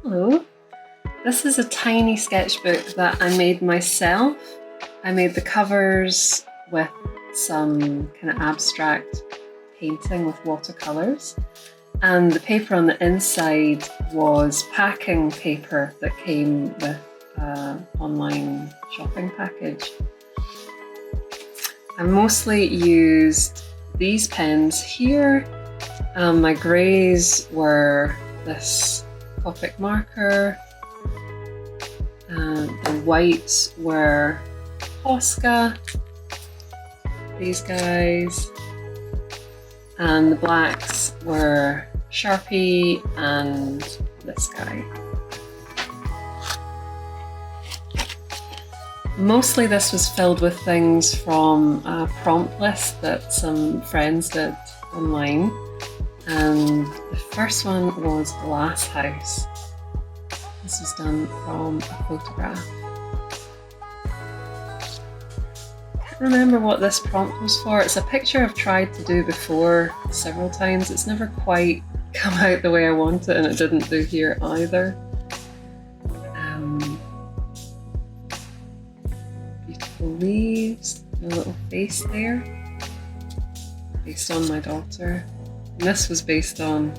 Hello. This is a tiny sketchbook that I made myself. I made the covers with some kind of abstract painting with watercolours, and the paper on the inside was packing paper that came with an online shopping package. I mostly used these pens here. My greys were this Copic marker, the whites were Posca, these guys, and the blacks were Sharpie and this guy. Mostly this was filled with things from a prompt list that some friends did online, and the first one was Glass House. This was done from a photograph. Can't remember what this prompt was for. It's a picture I've tried to do before several times. It's never quite come out the way I want it, and it didn't do here either. Beautiful leaves, a little face there, based on my daughter. And this was based on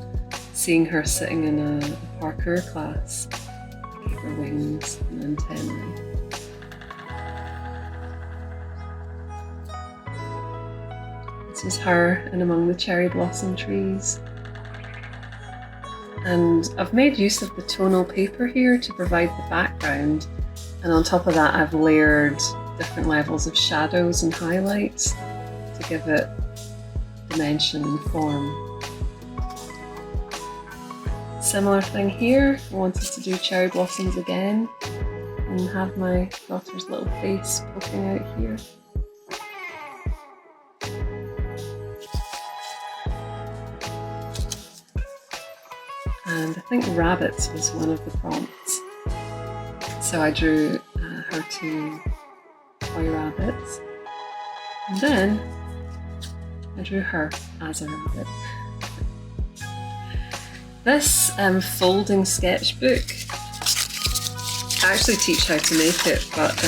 seeing her sitting in a parkour class. I gave her wings and antennae. This was her in among the cherry blossom trees. And I've made use of the tonal paper here to provide the background, and on top of that I've layered different levels of shadows and highlights to give it dimension and form. Similar thing here, I wanted to do cherry blossoms again and have my daughter's little face poking out here. And I think rabbits was one of the prompts. So I drew her two toy rabbits, and then I drew her as a rabbit. This folding sketchbook, I actually teach how to make it, but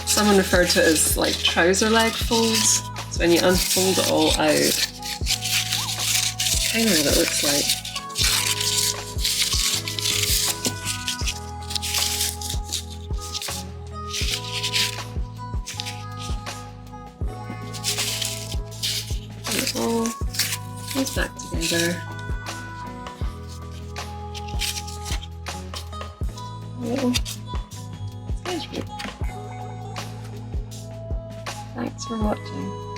someone referred to it as like trouser leg folds. So when you unfold it all out, kind of what it looks like. And it all goes back together. Little sketchbook. Thanks for watching.